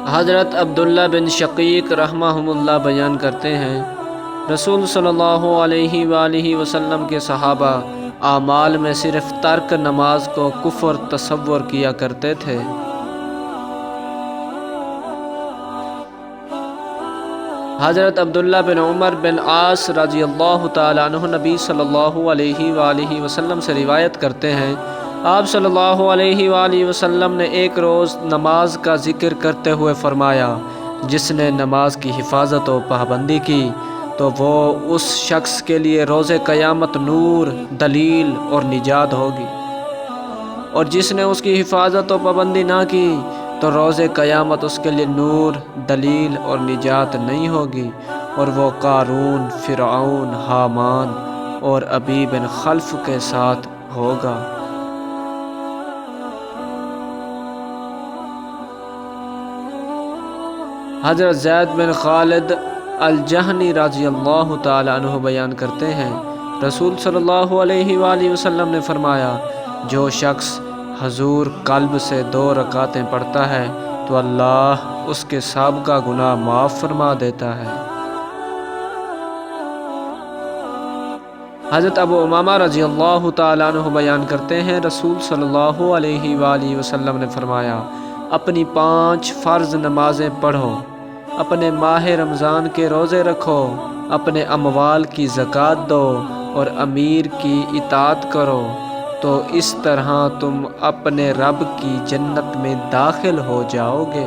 حضرت عبداللہ بن شقیق رحمہم اللہ بیان کرتے ہیں، رسول صلی اللہ علیہ وآلہ وسلم کے صحابہ اعمال میں صرف ترک نماز کو کفر تصور کیا کرتے تھے۔ حضرت عبداللہ بن عمر بن عاص رضی اللہ تعالیٰ عنہ نبی صلی اللہ علیہ وآلہ وسلم سے روایت کرتے ہیں، آپ صلی اللہ علیہ وآلہ وسلم نے ایک روز نماز کا ذکر کرتے ہوئے فرمایا، جس نے نماز کی حفاظت و پابندی کی تو وہ اس شخص کے لیے روز قیامت نور، دلیل اور نجات ہوگی، اور جس نے اس کی حفاظت و پابندی نہ کی تو روز قیامت اس کے لیے نور، دلیل اور نجات نہیں ہوگی، اور وہ قارون، فرعون، حامان اور ابی بن خلف کے ساتھ ہوگا۔ حضرت زید بن خالد الجہنی رضی اللہ تعالی عنہ بیان کرتے ہیں، رسول صلی اللہ علیہ وآلہ وسلم نے فرمایا، جو شخص حضور قلب سے 2 رکعتیں پڑھتا ہے تو اللہ اس کے سابقہ گناہ معاف فرما دیتا ہے۔ حضرت ابو امامہ رضی اللہ تعالیٰ عنہ بیان کرتے ہیں، رسول صلی اللہ علیہ وآلہ وسلم نے فرمایا، اپنی 5 فرض نمازیں پڑھو، اپنے ماہ رمضان کے روزے رکھو، اپنے اموال کی زکوٰۃ دو اور امیر کی اطاعت کرو، تو اس طرح تم اپنے رب کی جنت میں داخل ہو جاؤ گے۔